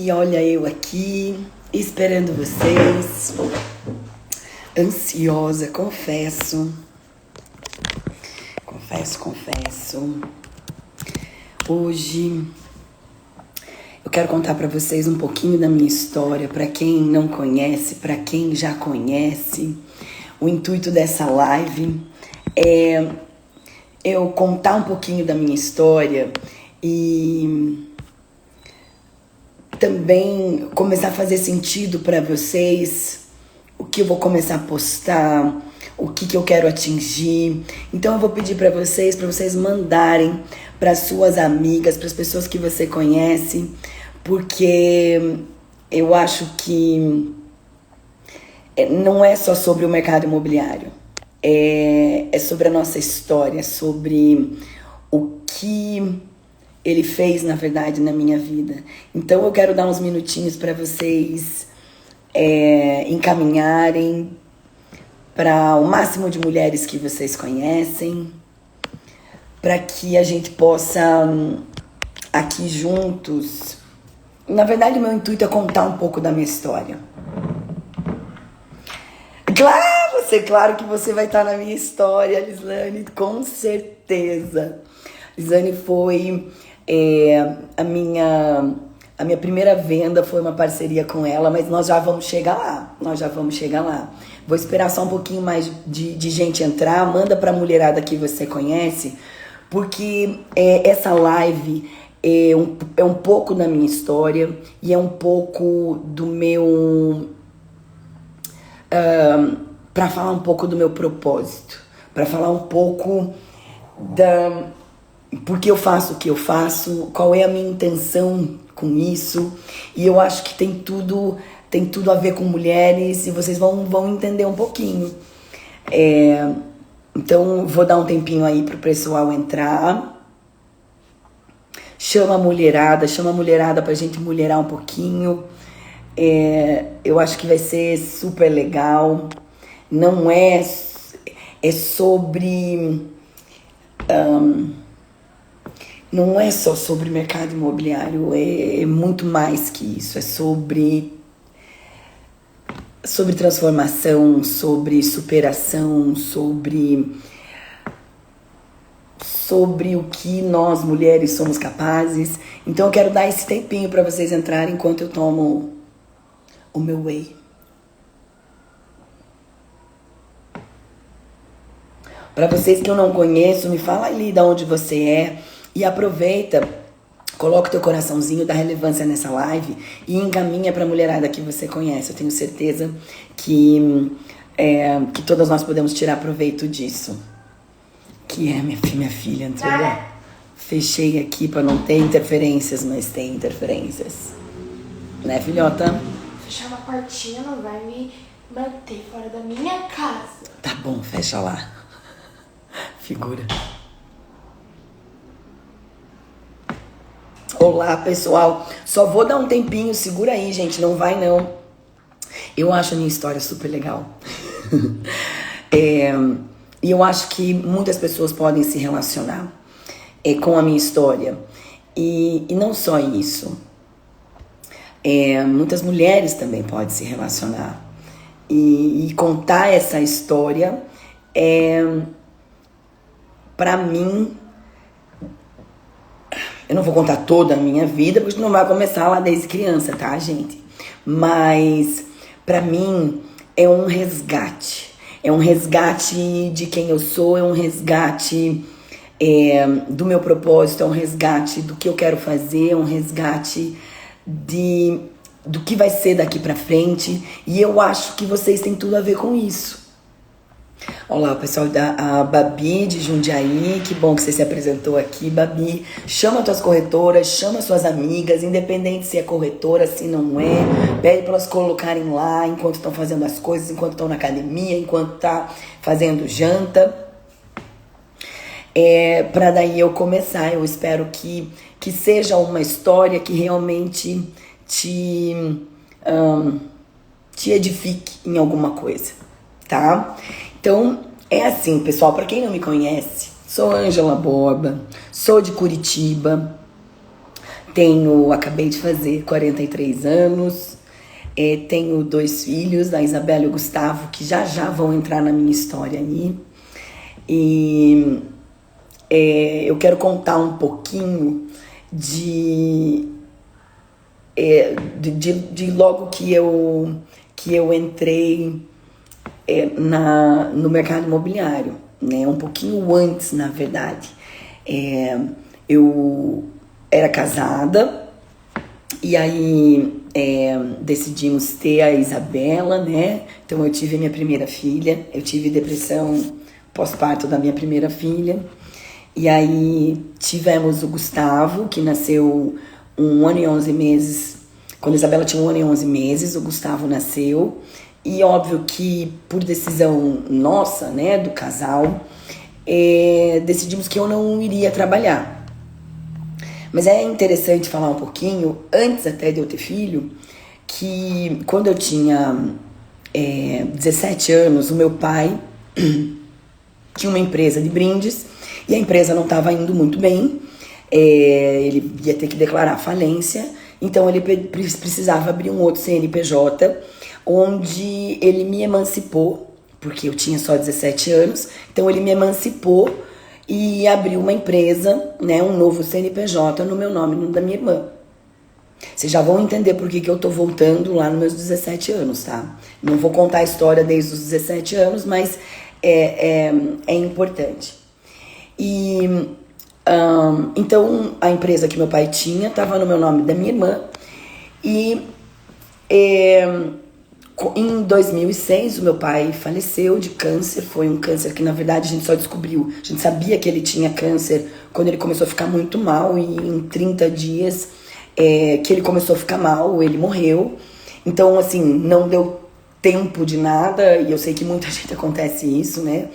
E olha eu aqui, esperando vocês. Ansiosa, confesso. Confesso. Hoje eu quero contar pra vocês um pouquinho da minha história, pra quem não conhece, pra quem já conhece. O intuito dessa live é eu contar um pouquinho da minha história e também começar a fazer sentido para vocês o que eu vou começar a postar, o que eu quero atingir. Então eu vou pedir para vocês mandarem para suas amigas, para as pessoas que você conhece, porque eu acho que não é só sobre o mercado imobiliário, é sobre a nossa história, sobre o que ele fez, na verdade, na minha vida. Então eu quero dar uns minutinhos para vocês encaminharem para o máximo de mulheres que vocês conhecem, para que a gente possa aqui juntos. Na verdade, meu intuito é contar um pouco da minha história. Claro que você vai estar na minha história, Lislane, com certeza. Lislane foi a minha primeira venda, foi uma parceria com ela, mas nós já vamos chegar lá. Vou esperar só um pouquinho mais de gente entrar. Manda pra mulherada que você conhece, porque essa live é um pouco da minha história e é um pouco do meu... para falar um pouco do meu propósito, para falar um pouco da por que eu faço o que eu faço, qual é a minha intenção com isso. E eu acho que tem tudo a ver com mulheres e vocês vão entender um pouquinho. Então vou dar um tempinho aí pro pessoal entrar. Chama a mulherada pra gente mulherar um pouquinho. Eu acho que vai ser super legal. Não é sobre... não é só sobre mercado imobiliário, é muito mais que isso. É sobre transformação, sobre superação, sobre o que nós mulheres somos capazes. Então eu quero dar esse tempinho para vocês entrarem enquanto eu tomo o meu whey. Para vocês que eu não conheço, me fala ali de onde você é e aproveita, coloca o teu coraçãozinho, dá relevância nessa live e encaminha para a mulherada que você conhece. Eu tenho certeza que todas nós podemos tirar proveito disso. Que é minha filha entrou. Fechei aqui para não ter interferências, mas tem interferências. Né, filhota? Fechar uma portinha não vai me manter fora da minha casa. Tá bom, fecha lá. Figura. Olá, pessoal. Só vou dar um tempinho, segura aí, gente, não vai não. Eu acho a minha história super legal. E eu acho que muitas pessoas podem se relacionar com a minha história. E não só isso. Muitas mulheres também podem se relacionar. E contar essa história pra mim... Eu não vou contar toda a minha vida, porque não vai começar lá desde criança, tá, gente? Mas, pra mim, é um resgate. É um resgate de quem eu sou, é um resgate do meu propósito, é um resgate do que eu quero fazer, é um resgate do que vai ser daqui pra frente. E eu acho que vocês têm tudo a ver com isso. Olá, o pessoal da Babi de Jundiaí, que bom que você se apresentou aqui, Babi. Chama tuas corretoras, chama suas amigas, independente se é corretora, se não é. Pede para elas colocarem lá enquanto estão fazendo as coisas, enquanto estão na academia, enquanto tá fazendo janta. Para daí eu começar. Eu espero que seja uma história que realmente te edifique em alguma coisa, tá? Então, é assim, pessoal, para quem não me conhece, sou Ângela Borba, sou de Curitiba, Acabei de fazer 43 anos, tenho 2 filhos, a Isabela e o Gustavo, que já vão entrar na minha história aí. E eu quero contar um pouquinho de logo que eu entrei no mercado imobiliário, né? Um pouquinho antes, na verdade. Eu era casada e aí decidimos ter a Isabela, né? Então eu tive a minha primeira filha, eu tive depressão pós-parto da minha primeira filha. E aí tivemos o Gustavo, que nasceu 1 ano e 11 meses. Quando a Isabela tinha 1 ano e 11 meses, o Gustavo nasceu. E óbvio que por decisão nossa, né, do casal, decidimos que eu não iria trabalhar. Mas é interessante falar um pouquinho, antes até de eu ter filho, que quando eu tinha 17 anos, o meu pai tinha uma empresa de brindes e a empresa não estava indo muito bem. Ele ia ter que declarar falência, então ele precisava abrir um outro CNPJ, onde ele me emancipou, porque eu tinha só 17 anos, então ele me emancipou e abriu uma empresa, né, um novo CNPJ no meu nome e no da minha irmã. Vocês já vão entender por que eu tô voltando lá nos meus 17 anos, tá? Não vou contar a história desde os 17 anos, mas é importante. Então, a empresa que meu pai tinha estava no meu nome e da minha irmã. E em 2006, o meu pai faleceu de câncer. Foi um câncer que, na verdade, a gente só descobriu. A gente sabia que ele tinha câncer quando ele começou a ficar muito mal. E em 30 dias que ele começou a ficar mal, ele morreu. Então, assim, não deu tempo de nada. E eu sei que muita gente acontece isso, né?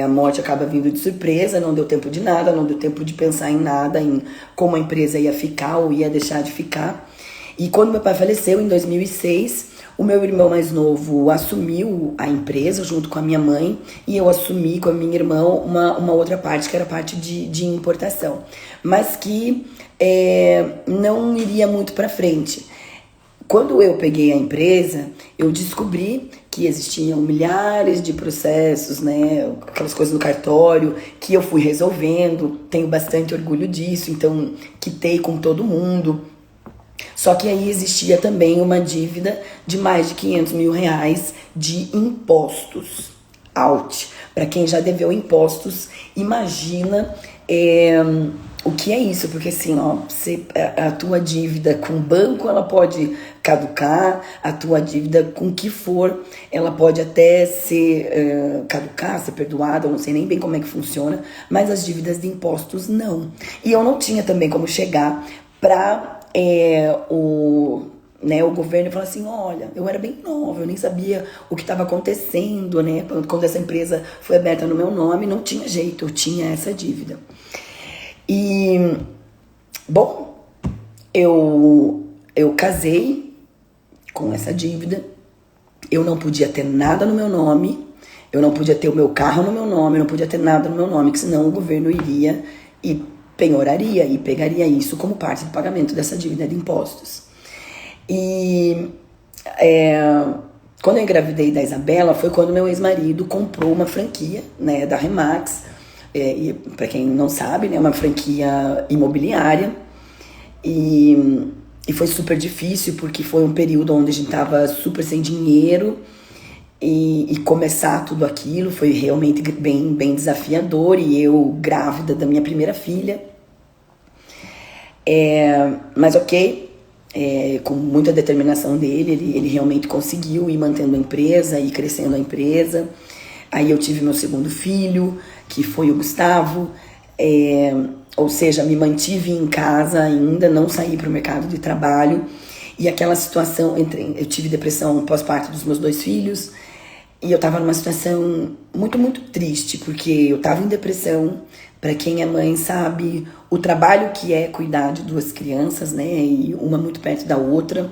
A morte acaba vindo de surpresa, não deu tempo de nada, não deu tempo de pensar em nada, em como a empresa ia ficar ou ia deixar de ficar. E quando meu pai faleceu, em 2006, o meu irmão mais novo assumiu a empresa junto com a minha mãe e eu assumi com a minha irmã uma outra parte, que era a parte de importação, mas que não iria muito para frente. Quando eu peguei a empresa, eu descobri que existiam milhares de processos, né, aquelas coisas no cartório, que eu fui resolvendo, tenho bastante orgulho disso, então quitei com todo mundo. Só que aí existia também uma dívida de mais de 500 mil reais de impostos. Out. Para quem já deveu impostos, imagina o que é isso, porque assim, ó, a tua dívida com o banco, ela pode caducar, a tua dívida com o que for, ela pode até caducar, ser perdoada, eu não sei nem bem como é que funciona, mas as dívidas de impostos não. E eu não tinha também como chegar para o governo falou assim, olha, eu era bem nova, eu nem sabia o que estava acontecendo, né? Quando essa empresa foi aberta no meu nome, não tinha jeito, eu tinha essa dívida. E, bom, eu casei com essa dívida, eu não podia ter nada no meu nome, eu não podia ter o meu carro no meu nome, eu não podia ter nada no meu nome, que senão o governo iria e penhoraria e pegaria isso como parte do pagamento dessa dívida de impostos. E quando eu engravidei da Isabela, foi quando meu ex-marido comprou uma franquia, né, da Remax, e para quem não sabe, né, uma franquia imobiliária, e foi super difícil, porque foi um período onde a gente tava super sem dinheiro, e começar tudo aquilo foi realmente bem, bem desafiador, e eu grávida da minha primeira filha. Mas ok, com muita determinação dele, ele realmente conseguiu ir mantendo a empresa e crescendo a empresa. Aí eu tive meu segundo filho, que foi o Gustavo, ou seja, me mantive em casa ainda, não saí para o mercado de trabalho. E aquela situação, eu tive depressão pós-parto dos meus 2 filhos, e eu tava numa situação muito, muito triste, porque eu tava em depressão. Para quem é mãe sabe o trabalho que é cuidar de 2 crianças, né? E uma muito perto da outra.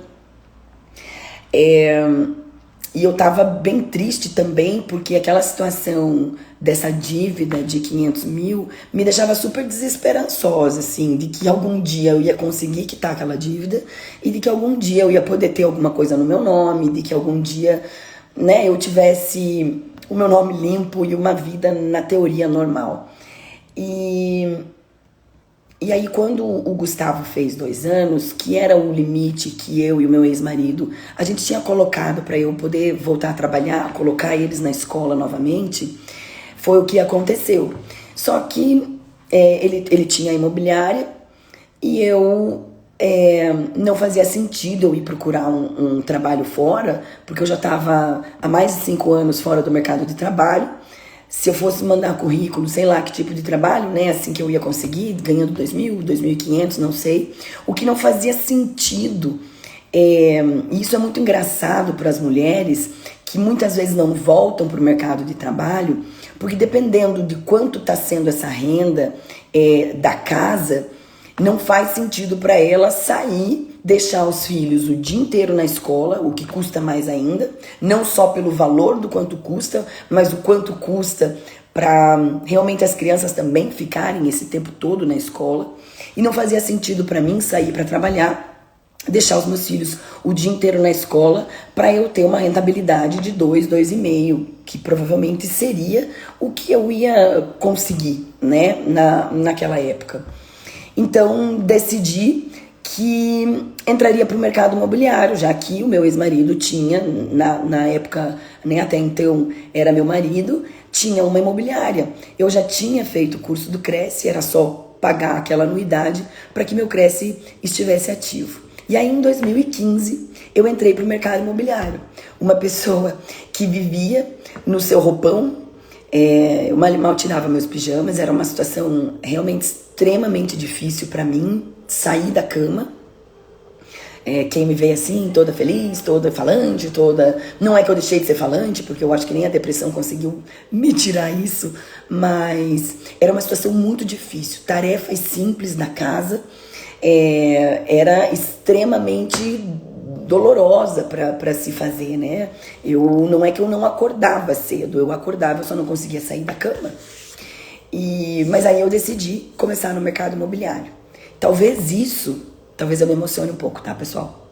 E eu tava bem triste também, porque aquela situação dessa dívida de 500 mil me deixava super desesperançosa, assim, de que algum dia eu ia conseguir quitar aquela dívida e de que algum dia eu ia poder ter alguma coisa no meu nome, de que algum dia, né, eu tivesse o meu nome limpo e uma vida na teoria normal. E aí, quando o Gustavo fez 2 anos, que era o limite que eu e o meu ex-marido, a gente tinha colocado para eu poder voltar a trabalhar, colocar eles na escola novamente, foi o que aconteceu. Só que ele tinha a imobiliária e eu não fazia sentido eu ir procurar um trabalho fora, porque eu já estava há mais de 5 anos fora do mercado de trabalho. Se eu fosse mandar currículo, sei lá que tipo de trabalho, né, assim que eu ia conseguir, ganhando 2.000, 2.500, não sei. O que não fazia sentido, e isso é muito engraçado para as mulheres, que muitas vezes não voltam para o mercado de trabalho, porque dependendo de quanto está sendo essa renda da casa, não faz sentido para ela sair, deixar os filhos o dia inteiro na escola, o que custa mais ainda, não só pelo valor do quanto custa, mas o quanto custa para realmente as crianças também ficarem esse tempo todo na escola. E não fazia sentido para mim sair para trabalhar, deixar os meus filhos o dia inteiro na escola para eu ter uma rentabilidade de 2, 2,5, que provavelmente seria o que eu ia conseguir, né, naquela época. Então, decidi que entraria para o mercado imobiliário, já que o meu ex-marido tinha, na época, nem até então era meu marido, tinha uma imobiliária. Eu já tinha feito o curso do Cresce, era só pagar aquela anuidade para que meu Cresce estivesse ativo. E aí, em 2015, eu entrei para o mercado imobiliário. Uma pessoa que vivia no seu roupão, eu mal tirava meus pijamas, era uma situação realmente extremamente difícil para mim sair da cama. Quem me vê assim, toda feliz, toda falante, toda... Não é que eu deixei de ser falante, porque eu acho que nem a depressão conseguiu me tirar isso, mas era uma situação muito difícil. Tarefas simples da casa era extremamente dolorosa para se fazer, né? Não é que eu não acordava cedo, eu acordava, eu só não conseguia sair da cama. Mas aí eu decidi começar no mercado imobiliário. Talvez eu me emocione um pouco, tá, pessoal?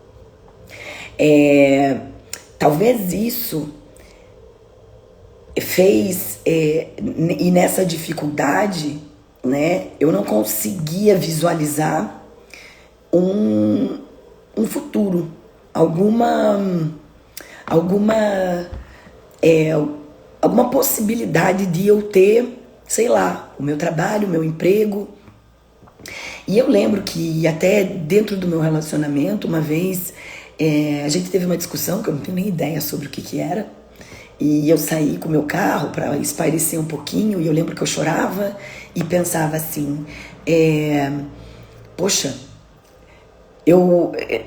Talvez isso fez, e nessa dificuldade, né, eu não conseguia visualizar um futuro, alguma possibilidade de eu ter, sei lá, o meu trabalho, o meu emprego. E eu lembro que até dentro do meu relacionamento, uma vez, a gente teve uma discussão que eu não tenho nem ideia sobre o que era. E eu saí com o meu carro para espairecer um pouquinho, e eu lembro que eu chorava e pensava assim, poxa,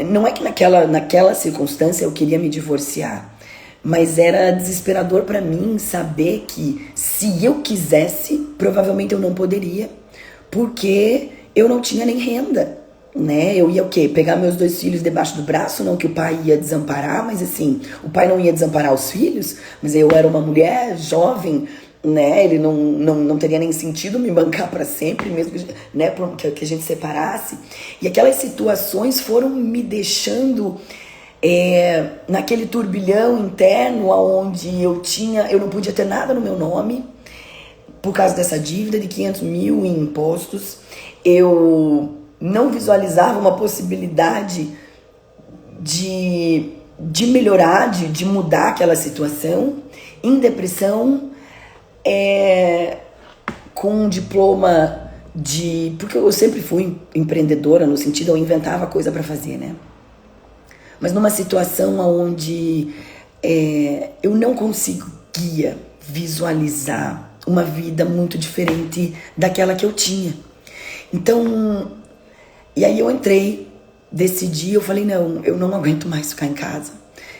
não é que naquela circunstância eu queria me divorciar, mas era desesperador para mim saber que se eu quisesse, provavelmente eu não poderia, porque eu não tinha nem renda, né? Eu ia o quê? Pegar meus 2 filhos debaixo do braço, não que o pai ia desamparar, mas assim, o pai não ia desamparar os filhos, mas eu era uma mulher jovem, né? Ele não teria nem sentido me bancar para sempre, mesmo né, que a gente separasse. E aquelas situações foram me deixando naquele turbilhão interno onde eu não podia ter nada no meu nome por causa dessa dívida de 500 mil em impostos. Eu não visualizava uma possibilidade de melhorar, de mudar aquela situação, em depressão, com um diploma porque eu sempre fui empreendedora, no sentido eu inventava coisa para fazer, né? Mas numa situação onde eu não conseguia visualizar uma vida muito diferente daquela que eu tinha. Então, e aí eu entrei, decidi, eu falei, não, eu não aguento mais ficar em casa.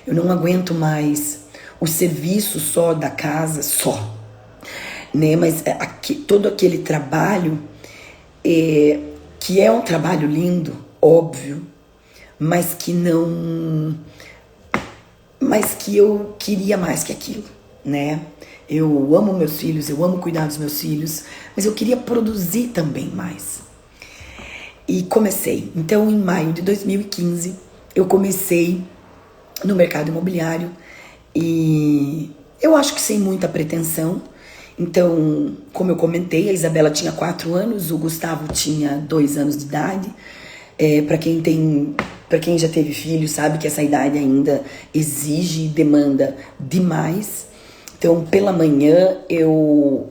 Eu não aguento mais o serviço só da casa, né? Mas todo aquele trabalho, que é um trabalho lindo, óbvio, mas que não mas que eu queria mais que aquilo, né? Eu amo meus filhos, eu amo cuidar dos meus filhos, mas eu queria produzir também mais. E comecei. Então, em maio de 2015, eu comecei no mercado imobiliário e eu acho que sem muita pretensão. Então, como eu comentei, a Isabela tinha 4 anos, o Gustavo tinha 2 anos de idade. Para quem já teve filho, sabe que essa idade ainda exige e demanda demais. Então, pela manhã, eu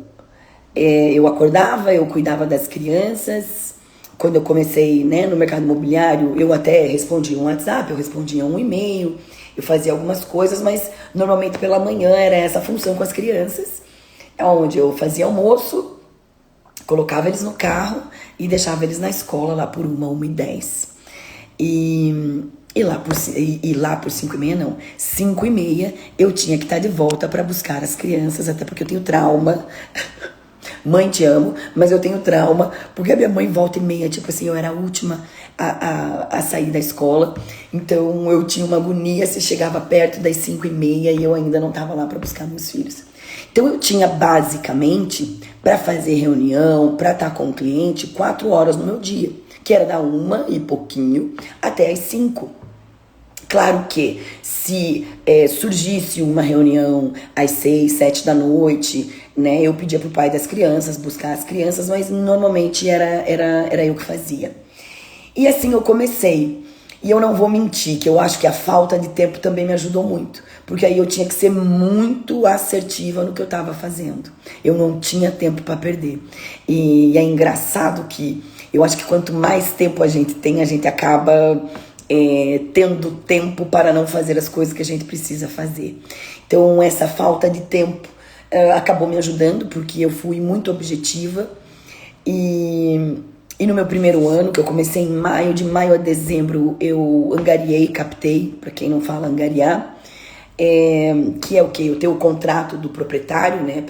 acordava, eu cuidava das crianças. Quando eu comecei, né, no mercado imobiliário, eu até respondia um WhatsApp, eu respondia um e-mail, eu fazia algumas coisas, mas normalmente pela manhã era essa função com as crianças, onde eu fazia almoço, colocava eles no carro e deixava eles na escola lá por 1h10. E lá por 5h30, não, 5h30 eu tinha que estar de volta para buscar as crianças, até porque eu tenho trauma. Mãe, te amo, mas eu tenho trauma, porque a minha mãe volta e meia, tipo assim, eu era a última a sair da escola, então eu tinha uma agonia se chegava perto das 5h30 e eu ainda não estava lá para buscar meus filhos. Então eu tinha basicamente, para fazer reunião, para estar com o cliente, 4 horas no meu dia, que era da 1 e pouquinho até as 5. Claro que se surgisse uma reunião às 6, 7 da noite, né, eu pedia pro pai das crianças buscar as crianças, mas normalmente era eu que fazia. E assim eu comecei. E eu não vou mentir, que eu acho que a falta de tempo também me ajudou muito. Porque aí eu tinha que ser muito assertiva no que eu estava fazendo. Eu não tinha tempo para perder. E é engraçado que eu acho que quanto mais tempo a gente tem, a gente acaba tendo tempo para não fazer as coisas que a gente precisa fazer. Então essa falta de tempo acabou me ajudando, porque eu fui muito objetiva. E no meu primeiro ano, que eu comecei em maio, de maio a dezembro, eu angariei, captei, para quem não fala angariar, que é o quê? Eu tenho o contrato do proprietário, né,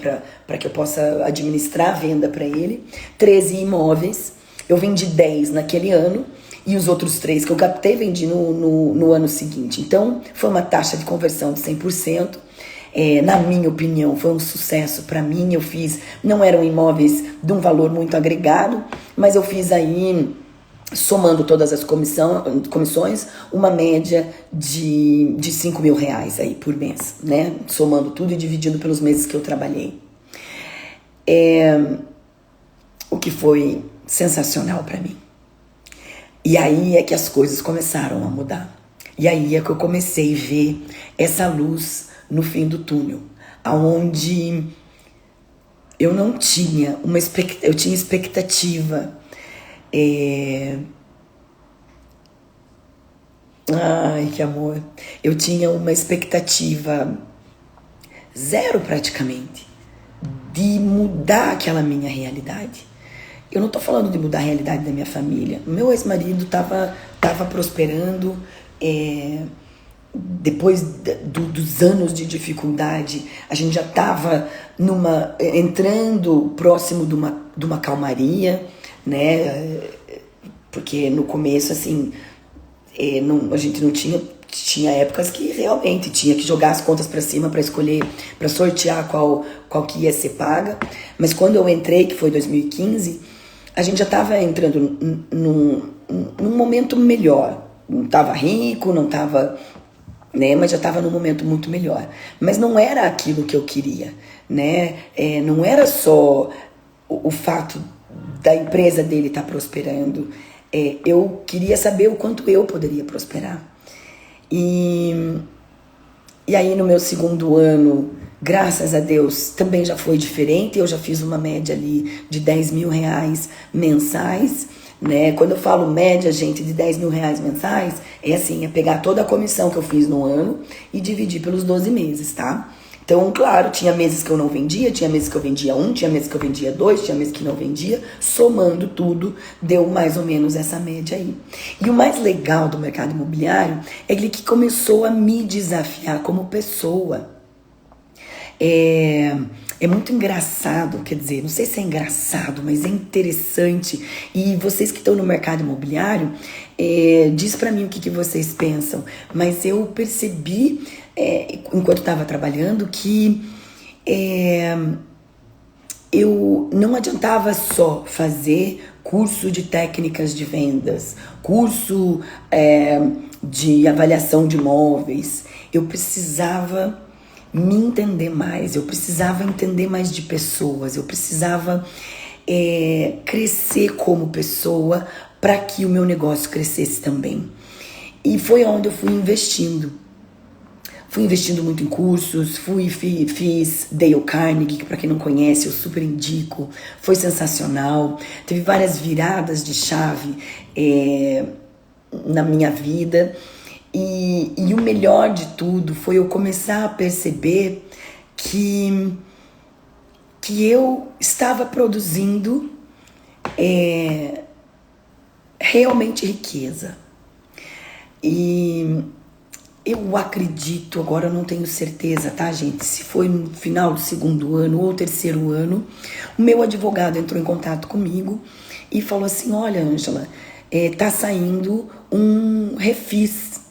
para que eu possa administrar a venda para ele, 13 imóveis, eu vendi 10 naquele ano, e os outros 3 que eu captei, vendi no ano seguinte. Então, foi uma taxa de conversão de 100%. Na minha opinião, foi um sucesso para mim. Eu fiz, não eram imóveis de um valor muito agregado, mas eu fiz aí, somando todas as comissões, uma média de R$5.000 aí por mês, né? Somando tudo e dividindo pelos meses que eu trabalhei. O que foi sensacional para mim. E aí é que as coisas começaram a mudar. E aí é que eu comecei a ver essa luz no fim do túnel, aonde eu não tinha eu tinha expectativa. Ai, que amor. Eu tinha uma expectativa zero praticamente de mudar aquela minha realidade. Eu não tô falando de mudar a realidade da minha família. Meu ex-marido tava prosperando, depois dos anos de dificuldade, a gente já estava entrando próximo de uma calmaria, né? Porque no começo, assim, a gente não tinha épocas que realmente tinha que jogar as contas para cima para escolher, para sortear qual que ia ser paga. Mas quando eu entrei, que foi 2015, a gente já estava entrando num momento melhor. Não estava rico, não estava, né, mas já estava num momento muito melhor. Mas não era aquilo que eu queria, né? Não era só o fato da empresa dele estar prosperando. Eu queria saber o quanto eu poderia prosperar. E aí no meu segundo ano, graças a Deus, também já foi diferente. Eu já fiz uma média ali de R$10.000 mensais, né? Quando eu falo média, gente, de R$10.000 mensais, é assim, é pegar toda a comissão que eu fiz no ano e dividir pelos 12 meses, tá? Então, claro, tinha meses que eu não vendia, tinha meses que eu vendia 1, tinha meses que eu vendia 2, tinha meses que não vendia. Somando tudo, deu mais ou menos essa média aí. E o mais legal do mercado imobiliário é ele que começou a me desafiar como pessoa. É muito engraçado, quer dizer, não sei se é engraçado, mas é interessante. E vocês que estão no mercado imobiliário, diz pra mim o que vocês pensam. Mas eu percebi, enquanto estava trabalhando, que eu não adiantava só fazer curso de técnicas de vendas, curso de avaliação de imóveis. Eu precisava me entender mais, eu precisava entender mais de pessoas, eu precisava crescer como pessoa para que o meu negócio crescesse também. E foi onde eu fui investindo. Fui investindo muito em cursos, fiz Dale Carnegie, que para quem não conhece eu super indico, foi sensacional. Teve várias viradas de chave na minha vida e o melhor de tudo foi eu começar a perceber que eu estava produzindo realmente riqueza. E eu acredito, agora eu não tenho certeza, tá, gente? Se foi no final do segundo ano ou terceiro ano, o meu advogado entrou em contato comigo e falou assim: olha, Ângela, tá saindo um refis.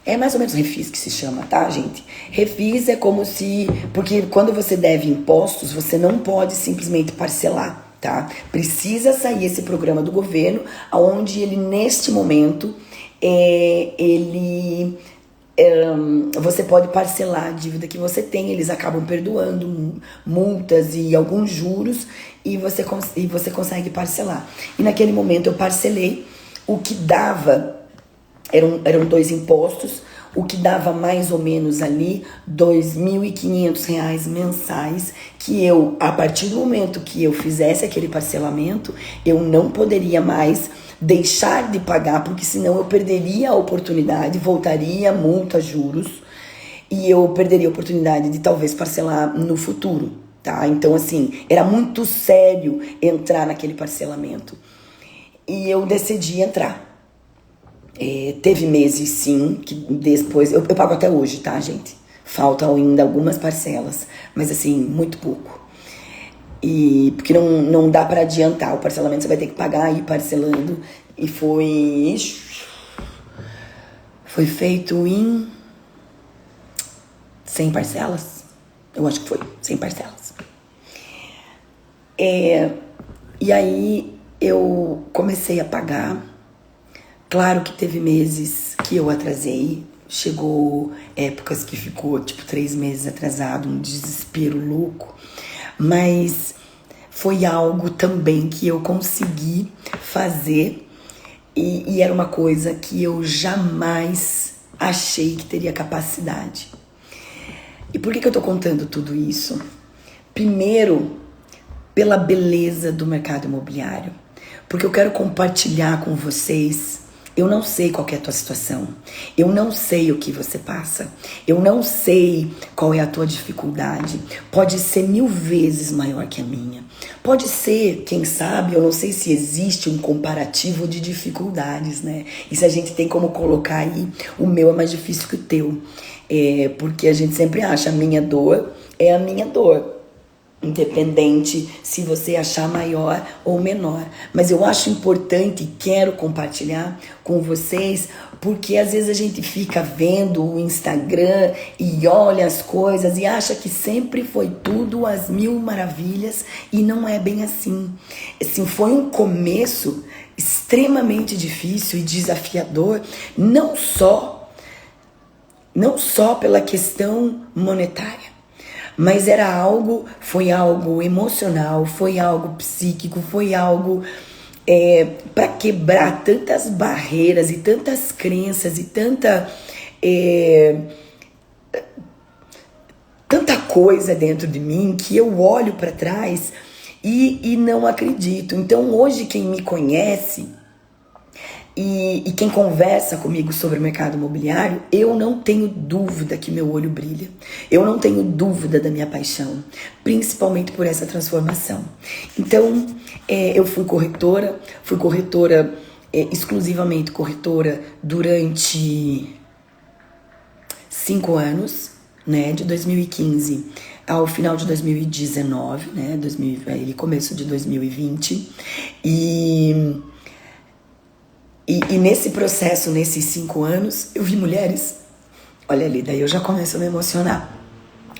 É mais ou menos refis que se chama, tá, gente? Refis é como se... Porque quando você deve impostos, você não pode simplesmente parcelar, tá? Precisa sair esse programa do governo, onde ele, neste momento... você pode parcelar a dívida que você tem, eles acabam perdoando multas e alguns juros e você consegue parcelar. E naquele momento eu parcelei, o que dava, eram 2 impostos, o que dava mais ou menos ali R$ 2.500 mensais, que eu, a partir do momento que eu fizesse aquele parcelamento, eu não poderia mais deixar de pagar, porque senão eu perderia a oportunidade, voltaria multa, juros, e eu perderia a oportunidade de talvez parcelar no futuro, tá? Então, assim, era muito sério entrar naquele parcelamento. E eu decidi entrar. Teve meses, sim, que depois... Eu pago até hoje, tá, gente? Faltam ainda algumas parcelas, mas, assim, muito pouco. Porque não dá para adiantar, o parcelamento você vai ter que pagar e ir parcelando. E foi feito em 100 parcelas. Eu acho que foi 100 parcelas. E aí eu comecei a pagar. Claro que teve meses que eu atrasei. Chegou épocas que ficou tipo 3 meses atrasado, um desespero louco. Mas foi algo também que eu consegui fazer e era uma coisa que eu jamais achei que teria capacidade. E por que eu tô contando tudo isso? Primeiro, pela beleza do mercado imobiliário. Porque eu quero compartilhar com vocês. Eu não sei qual é a tua situação, eu não sei o que você passa, eu não sei qual é a tua dificuldade, pode ser 1000 vezes maior que a minha, pode ser, quem sabe, eu não sei se existe um comparativo de dificuldades, né? E se a gente tem como colocar aí, o meu é mais difícil que o teu, porque a gente sempre acha a minha dor é a minha dor. Independente se você achar maior ou menor. Mas eu acho importante e quero compartilhar com vocês, porque às vezes a gente fica vendo o Instagram e olha as coisas e acha que sempre foi tudo às 1000 maravilhas e não é bem assim. Assim, foi um começo extremamente difícil e desafiador, não só pela questão monetária, mas foi algo emocional, foi algo psíquico, foi algo para quebrar tantas barreiras e tantas crenças e tanta coisa dentro de mim que eu olho para trás e não acredito. Então hoje quem me conhece e quem conversa comigo sobre o mercado imobiliário, eu não tenho dúvida que meu olho brilha. Eu não tenho dúvida da minha paixão, principalmente por essa transformação. Então, eu fui corretora exclusivamente corretora durante 5 anos, né, de 2015 ao final de 2019, né, começo de 2020, E nesse processo, nesses 5 anos, eu vi mulheres... Olha ali, daí eu já começo a me emocionar.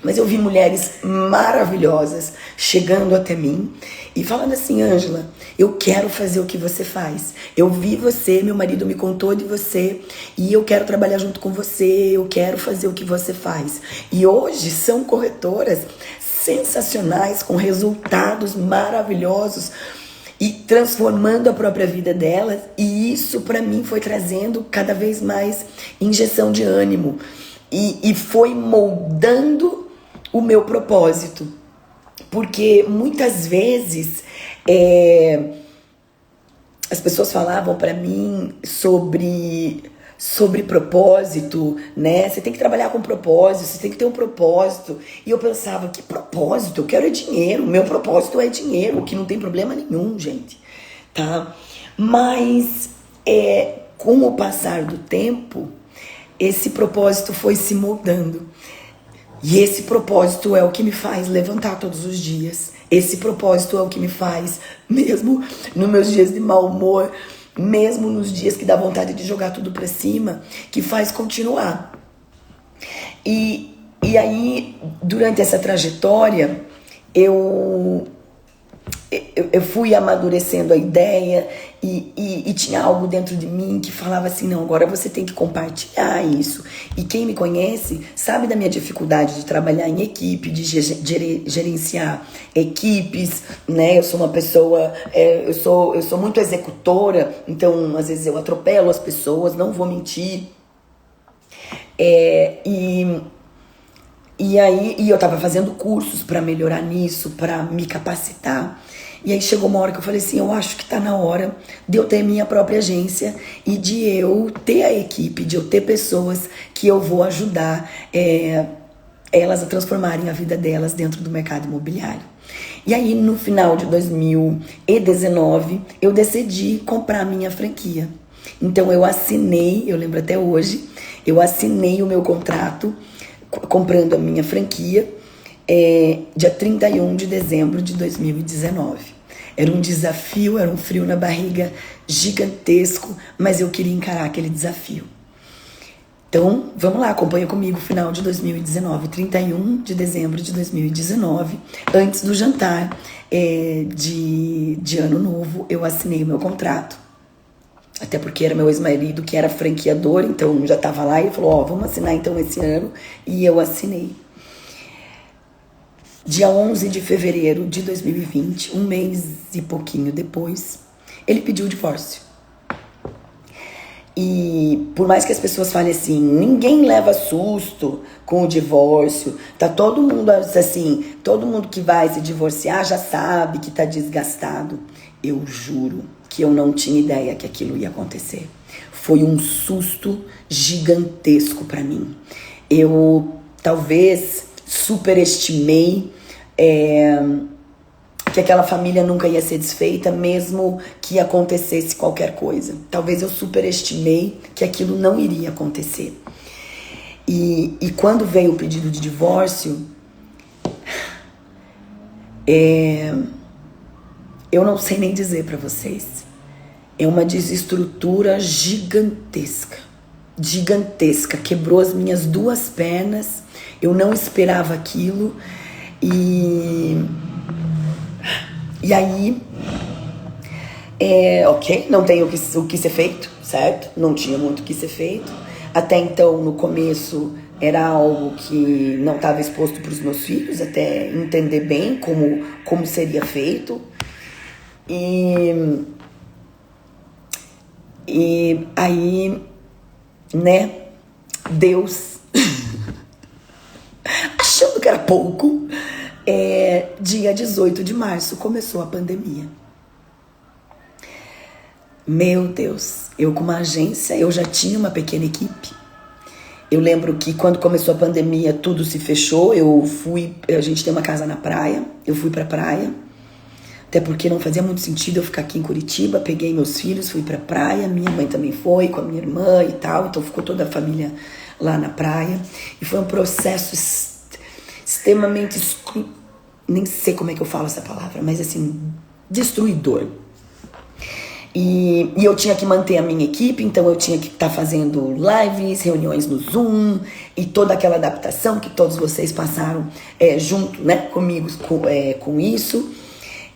Mas eu vi mulheres maravilhosas chegando até mim e falando assim: Ângela, eu quero fazer o que você faz. Eu vi você, meu marido me contou de você e eu quero trabalhar junto com você, eu quero fazer o que você faz. E hoje são corretoras sensacionais, com resultados maravilhosos e transformando a própria vida delas. E isso para mim foi trazendo cada vez mais injeção de ânimo e foi moldando o meu propósito, porque muitas vezes as pessoas falavam para mim sobre propósito, né? Você tem que trabalhar com propósito, você tem que ter um propósito. E eu pensava: que propósito? Eu quero é dinheiro, meu propósito é dinheiro, que não tem problema nenhum, gente, tá? Mas com o passar do tempo, esse propósito foi se moldando. E esse propósito é o que me faz levantar todos os dias. Esse propósito é o que me faz, mesmo nos meus dias de mau humor, mesmo nos dias que dá vontade de jogar tudo pra cima, que faz continuar. E aí, durante essa trajetória, eu fui amadurecendo a ideia e tinha algo dentro de mim que falava assim: não, agora você tem que compartilhar isso. E quem me conhece sabe da minha dificuldade de trabalhar em equipe, de gerenciar equipes, né? Eu sou uma pessoa, eu sou muito executora, então às vezes eu atropelo as pessoas, não vou mentir. E aí eu tava fazendo cursos para melhorar nisso, para me capacitar. E aí chegou uma hora que eu falei assim: eu acho que tá na hora de eu ter minha própria agência e de eu ter a equipe, de eu ter pessoas que eu vou ajudar elas a transformarem a vida delas dentro do mercado imobiliário. E aí no final de 2019 eu decidi comprar a minha franquia. Então eu assinei, eu lembro até hoje, eu assinei o meu contrato comprando a minha franquia dia 31 de dezembro de 2019. Era um desafio, era um frio na barriga gigantesco, mas eu queria encarar aquele desafio. Então, vamos lá, acompanha comigo o final de 2019, 31 de dezembro de 2019, antes do jantar de Ano Novo, eu assinei o meu contrato. Até porque era meu ex-marido que era franqueador, então já estava lá e ele falou: vamos assinar então esse ano. E eu assinei. Dia 11 de fevereiro de 2020, um mês e pouquinho depois, ele pediu o divórcio. E por mais que as pessoas falem assim: ninguém leva susto com o divórcio, tá todo mundo assim, todo mundo que vai se divorciar já sabe que tá desgastado. Eu juro que eu não tinha ideia que aquilo ia acontecer. Foi um susto gigantesco para mim. Eu talvez superestimei que aquela família nunca ia ser desfeita, mesmo que acontecesse qualquer coisa. Talvez eu superestimei que aquilo não iria acontecer. E quando veio o pedido de divórcio, eu não sei nem dizer para vocês. É uma desestrutura gigantesca. Gigantesca. Quebrou as minhas 2 pernas. Eu não esperava aquilo. E aí, ok, não tem o que ser feito, certo? Não tinha muito o que ser feito. Até então, no começo, era algo que não estava exposto para os meus filhos, até entender bem como seria feito. E aí, né, Deus, achando que era pouco, dia 18 de março começou a pandemia. Meu Deus, eu com uma agência, eu já tinha uma pequena equipe. Eu lembro que quando começou a pandemia, tudo se fechou. A gente tem uma casa na praia, eu fui pra praia. Até porque não fazia muito sentido eu ficar aqui em Curitiba. Peguei meus filhos, fui pra praia. Minha mãe também foi, com a minha irmã e tal. Então ficou toda a família lá na praia. E foi um processo extremamente... Nem sei como é que eu falo essa palavra, mas assim, destruidor. E eu tinha que manter a minha equipe, então eu tinha que estar fazendo lives, reuniões no Zoom e toda aquela adaptação que todos vocês passaram junto, né, comigo com isso.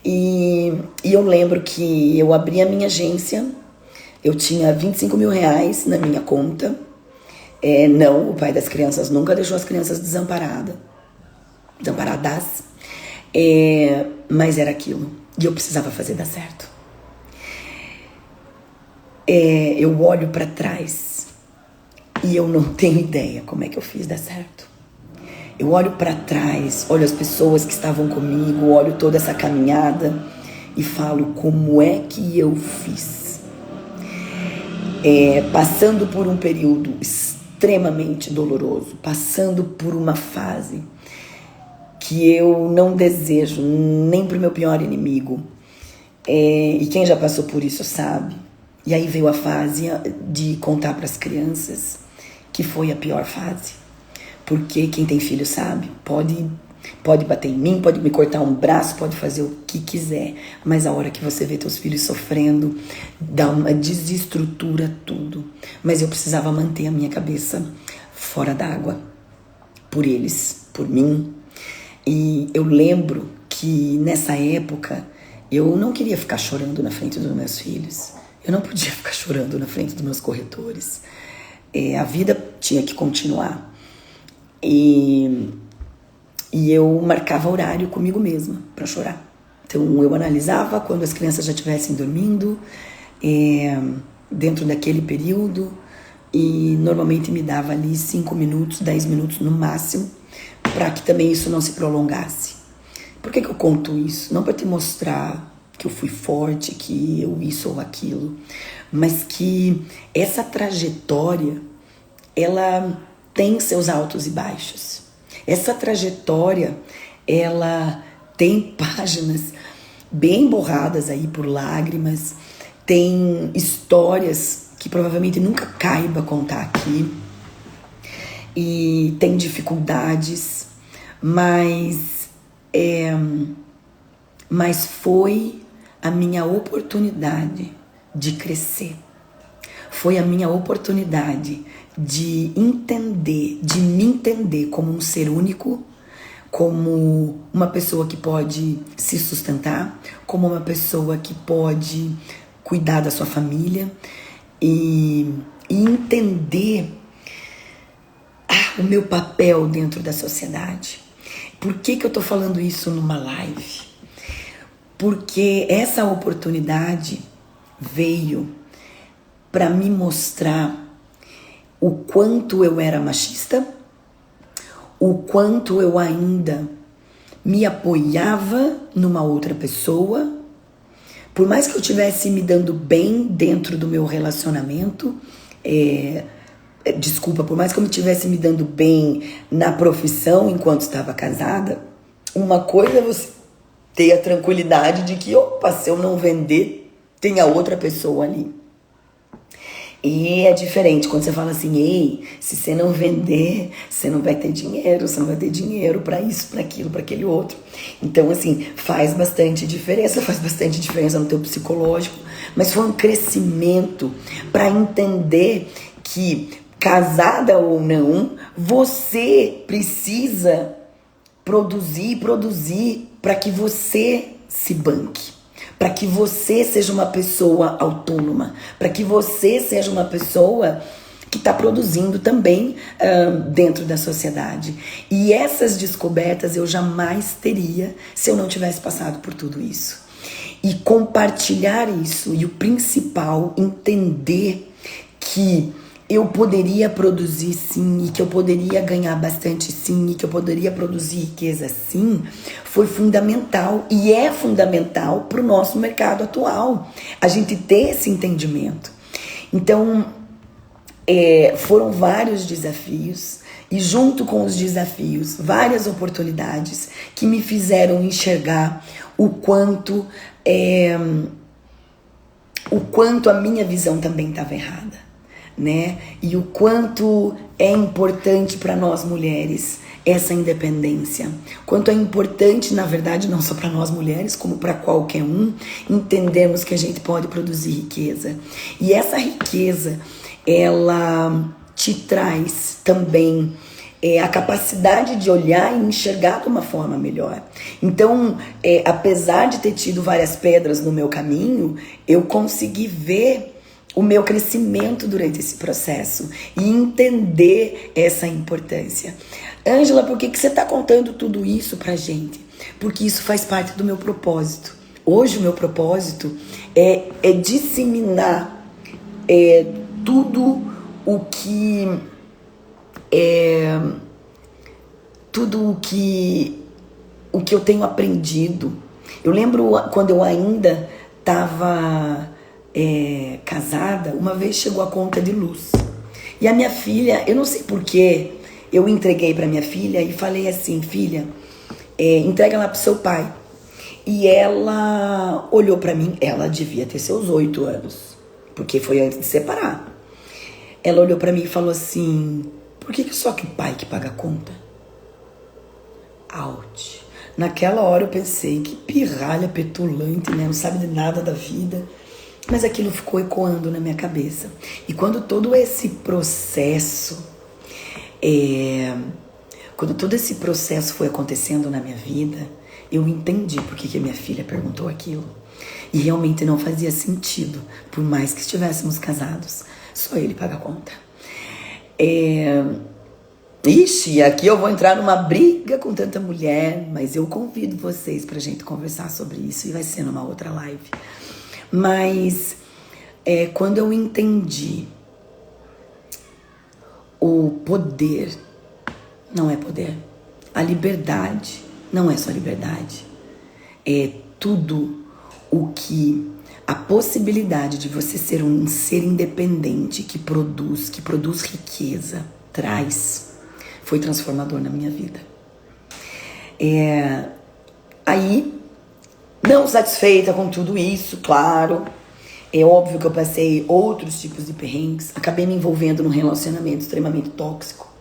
E eu lembro que eu abri a minha agência, eu tinha 25 mil reais na minha conta. Não, o pai das crianças nunca deixou as crianças desamparadas. Mas era aquilo, e eu precisava fazer dar certo. Eu olho para trás e eu não tenho ideia como é que eu fiz dar certo. Eu olho para trás, olho as pessoas que estavam comigo, olho toda essa caminhada e falo como é que eu fiz. Passando por um período extremamente doloroso, passando por uma fase que eu não desejo nem pro meu pior inimigo. E quem já passou por isso sabe. E aí veio a fase de contar para as crianças, que foi a pior fase. Porque quem tem filho sabe, pode bater em mim, pode me cortar um braço, pode fazer o que quiser. Mas a hora que você vê teus filhos sofrendo, dá uma desestrutura tudo. Mas eu precisava manter a minha cabeça fora d'água. Por eles, por mim. E eu lembro que nessa época eu não queria ficar chorando na frente dos meus filhos. Eu não podia ficar chorando na frente dos meus corretores. A vida tinha que continuar. E eu marcava horário comigo mesma para chorar. Então eu analisava quando as crianças já estivessem dormindo, dentro daquele período, e normalmente me dava ali 5 minutos, 10 minutos no máximo, para que também isso não se prolongasse. Por que eu conto isso? Não para te mostrar que eu fui forte, que eu isso ou aquilo, mas que essa trajetória, ela tem seus altos e baixos. Essa trajetória, ela tem páginas bem borradas aí por lágrimas, tem histórias que provavelmente nunca caiba contar aqui, e tem dificuldades, mas foi a minha oportunidade de crescer. Foi a minha oportunidade de entender, de me entender como um ser único, como uma pessoa que pode se sustentar, como uma pessoa que pode cuidar da sua família e entender o meu papel dentro da sociedade. Por que eu tô falando isso numa live? Porque essa oportunidade veio para me mostrar o quanto eu era machista, o quanto eu ainda me apoiava numa outra pessoa. Por mais que eu estivesse me dando bem dentro do meu relacionamento, por mais que eu me estivesse me dando bem na profissão enquanto estava casada, uma coisa é você ter a tranquilidade de que, se eu não vender, tem a outra pessoa ali. E é diferente quando você fala assim, ei, se você não vender, você não vai ter dinheiro para isso, para aquilo, para aquele outro. Então, assim, faz bastante diferença no teu psicológico, mas foi um crescimento para entender que, casada ou não, você precisa produzir para que você se banque, para que você seja uma pessoa autônoma, para que você seja uma pessoa que está produzindo também dentro da sociedade. E essas descobertas eu jamais teria se eu não tivesse passado por tudo isso. E compartilhar isso, e o principal, entender que eu poderia produzir sim, e que eu poderia ganhar bastante sim, e que eu poderia produzir riqueza sim, foi fundamental e é fundamental para o nosso mercado atual, a gente ter esse entendimento. Então, foram vários desafios, e junto com os desafios, várias oportunidades que me fizeram enxergar o quanto a minha visão também estava errada. né? E o quanto é importante para nós mulheres essa independência. Quanto é importante, na verdade, não só para nós mulheres, como para qualquer um, entendermos que a gente pode produzir riqueza. E essa riqueza, ela te traz também a capacidade de olhar e enxergar de uma forma melhor. Então, apesar de ter tido várias pedras no meu caminho, eu consegui ver o meu crescimento durante esse processo e entender essa importância. Ângela, por que você está contando tudo isso pra gente? Porque isso faz parte do meu propósito. Hoje o meu propósito é disseminar tudo o que eu tenho aprendido. Eu lembro quando eu ainda estava casada, uma vez chegou a conta de luz. E a minha filha, eu não sei porquê, eu entreguei para minha filha e falei assim: filha, entrega lá pro seu pai. E ela olhou para mim, ela devia ter seus 8 anos, porque foi antes de separar. Ela olhou para mim e falou assim: por que só que o pai que paga a conta? Out. Naquela hora eu pensei, que pirralha petulante, né? Não sabe de nada da vida. Mas aquilo ficou ecoando na minha cabeça. E quando todo esse processo, foi acontecendo na minha vida, eu entendi por que minha filha perguntou aquilo. E realmente não fazia sentido, por mais que estivéssemos casados, só ele paga a conta. Ixi, aqui eu vou entrar numa briga com tanta mulher, mas eu convido vocês pra gente conversar sobre isso e vai ser numa outra live. Mas quando eu entendi o poder, não é poder, a liberdade não é só liberdade, é tudo o que a possibilidade de você ser um ser independente que produz riqueza, traz, foi transformador na minha vida. Aí, não satisfeita com tudo isso, claro, é óbvio que eu passei outros tipos de perrengues, acabei me envolvendo num relacionamento extremamente tóxico.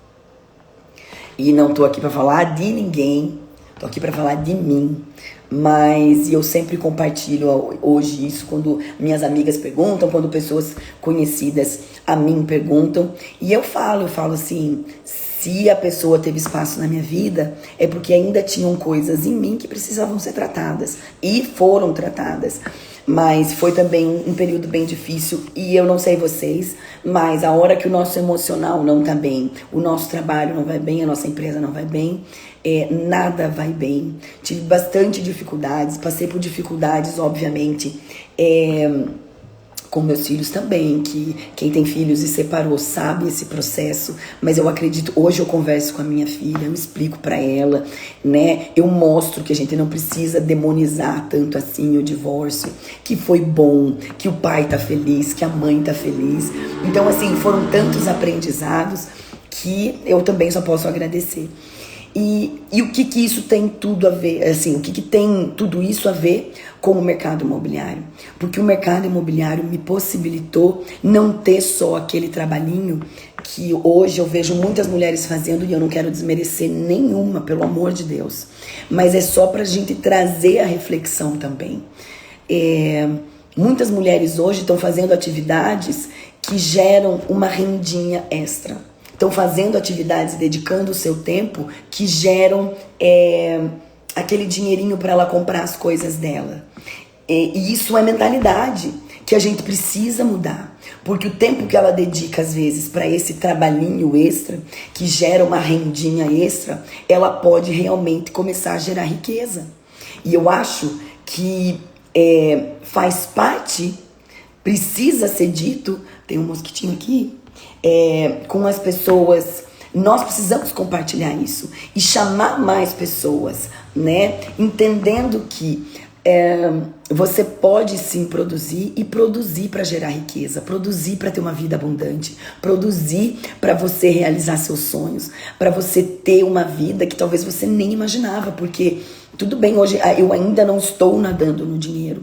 E não tô aqui pra falar de ninguém, tô aqui pra falar de mim. Mas eu sempre compartilho hoje isso quando minhas amigas perguntam, quando pessoas conhecidas a mim perguntam. E eu falo assim, se a pessoa teve espaço na minha vida, é porque ainda tinham coisas em mim que precisavam ser tratadas. E foram tratadas. Mas foi também um período bem difícil. E eu não sei vocês, mas a hora que o nosso emocional não tá bem, o nosso trabalho não vai bem, a nossa empresa não vai bem, nada vai bem. Tive bastante dificuldades, passei por dificuldades, obviamente, com meus filhos também, que quem tem filhos e separou sabe esse processo, mas eu acredito, hoje eu converso com a minha filha, eu explico pra ela, né, eu mostro que a gente não precisa demonizar tanto assim o divórcio, que foi bom, que o pai tá feliz, que a mãe tá feliz. Então assim, foram tantos aprendizados que eu também só posso agradecer. E o que isso tem tudo a ver, assim, o que tem tudo isso a ver com o mercado imobiliário? Porque o mercado imobiliário me possibilitou não ter só aquele trabalhinho que hoje eu vejo muitas mulheres fazendo, e eu não quero desmerecer nenhuma, pelo amor de Deus, mas é só pra gente trazer a reflexão também. Muitas mulheres hoje estão fazendo atividades que geram uma rendinha extra. Estão fazendo atividades, dedicando o seu tempo, que geram aquele dinheirinho para ela comprar as coisas dela. E isso é mentalidade que a gente precisa mudar. Porque o tempo que ela dedica, às vezes, para esse trabalhinho extra, que gera uma rendinha extra, ela pode realmente começar a gerar riqueza. E eu acho que faz parte, precisa ser dito, tem um mosquitinho aqui, com as pessoas. Nós precisamos compartilhar isso e chamar mais pessoas, né? Entendendo que você pode sim produzir, e produzir para gerar riqueza, produzir para ter uma vida abundante, produzir para você realizar seus sonhos, para você ter uma vida que talvez você nem imaginava, porque tudo bem, hoje eu ainda não estou nadando no dinheiro.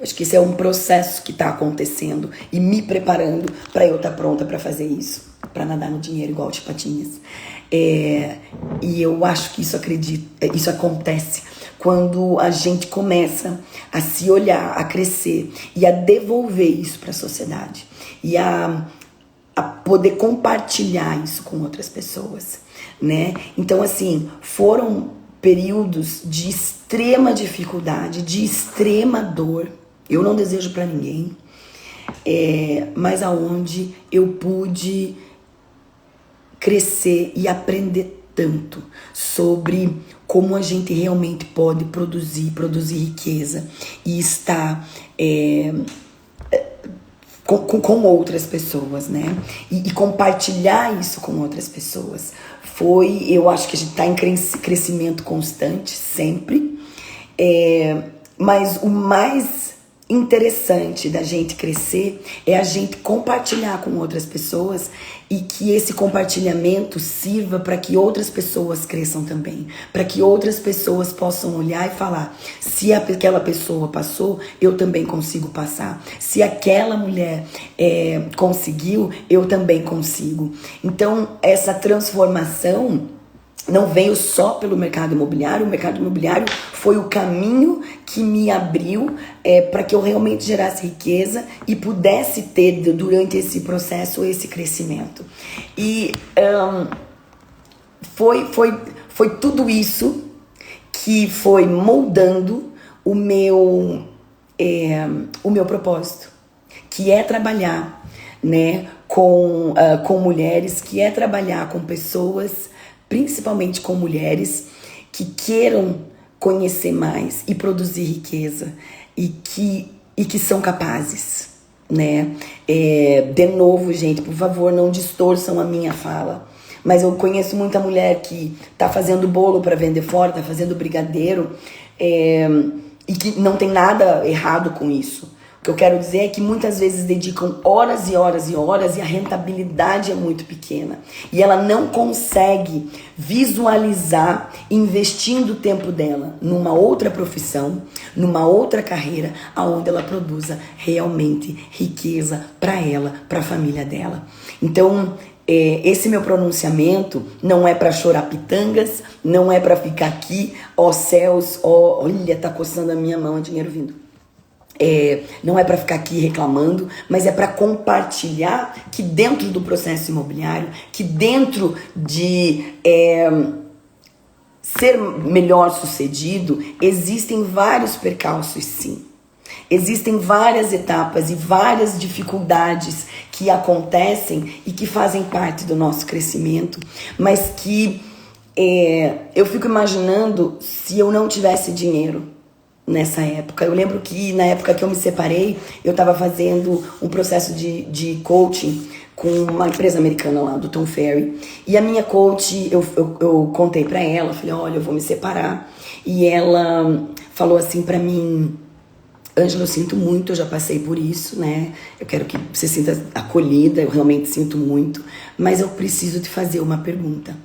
Acho que esse é um processo que está acontecendo e me preparando para eu estar pronta para fazer isso, para nadar no dinheiro igual de Patinhas. E eu acho que isso acontece quando a gente começa a se olhar, a crescer e a devolver isso para a sociedade e a poder compartilhar isso com outras pessoas, né? Então, assim, foram períodos de extrema dificuldade, de extrema dor. Eu não desejo para ninguém, mas aonde eu pude crescer e aprender tanto sobre como a gente realmente pode produzir riqueza e estar com outras pessoas, né? E compartilhar isso com outras pessoas. Eu acho que a gente está em crescimento constante, sempre. Mas o mais interessante da gente crescer é a gente compartilhar com outras pessoas e que esse compartilhamento sirva para que outras pessoas cresçam também, para que outras pessoas possam olhar e falar: se aquela pessoa passou, eu também consigo passar. Se aquela mulher conseguiu, eu também consigo. Então, essa transformação não veio só pelo mercado imobiliário. O mercado imobiliário foi o caminho que me abriu para que eu realmente gerasse riqueza e pudesse ter durante esse processo esse crescimento. E foi tudo isso que foi moldando o meu propósito, que é trabalhar, né, com mulheres, que é trabalhar com pessoas, principalmente com mulheres que queiram conhecer mais e produzir riqueza e que são capazes, né? De novo, gente, por favor, não distorçam a minha fala. Mas eu conheço muita mulher que tá fazendo bolo para vender fora, tá fazendo brigadeiro, e que não tem nada errado com isso. O que eu quero dizer é que muitas vezes dedicam horas e horas e horas e a rentabilidade é muito pequena. E ela não consegue visualizar investindo o tempo dela numa outra profissão, numa outra carreira, onde ela produza realmente riqueza para ela, para a família dela. Então, esse meu pronunciamento não é para chorar pitangas, não é para ficar aqui, ó céus, olha, tá coçando a minha mão, é dinheiro vindo. Não é para ficar aqui reclamando, mas é para compartilhar que dentro do processo imobiliário, que dentro de ser melhor sucedido, existem vários percalços, sim. Existem várias etapas e várias dificuldades que acontecem e que fazem parte do nosso crescimento, mas que eu fico imaginando se eu não tivesse dinheiro nessa época. Eu lembro que na época que eu me separei, eu estava fazendo um processo de coaching com uma empresa americana lá, do Tom Ferry. E a minha coach, eu contei pra ela, falei: olha, eu vou me separar. E ela falou assim pra mim: Ângela, eu sinto muito, eu já passei por isso, né? Eu quero que você sinta acolhida, eu realmente sinto muito, mas eu preciso te fazer uma pergunta.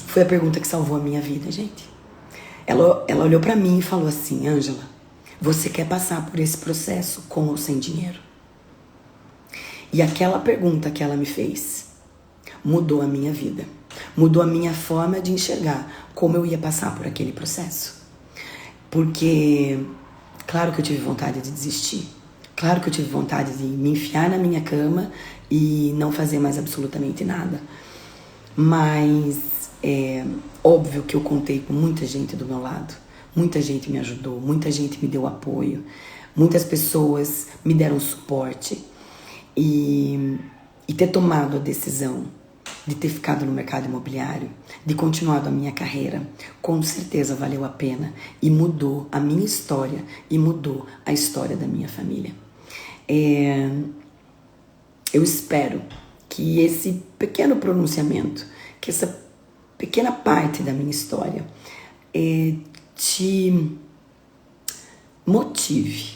Foi a pergunta que salvou a minha vida, gente. Ela olhou pra mim e falou assim: Ângela, você quer passar por esse processo com ou sem dinheiro? E aquela pergunta que ela me fez mudou a minha vida. Mudou a minha forma de enxergar como eu ia passar por aquele processo. Porque, claro que eu tive vontade de desistir. Claro que eu tive vontade de me enfiar na minha cama e não fazer mais absolutamente nada. Mas óbvio que eu contei com muita gente do meu lado. Muita gente me ajudou, muita gente me deu apoio. Muitas pessoas me deram suporte. E ter tomado a decisão de ter ficado no mercado imobiliário, de continuado a minha carreira, com certeza valeu a pena e mudou a minha história e mudou a história da minha família. Eu espero que esse pequeno pronunciamento, que essa pequena parte da minha história te motive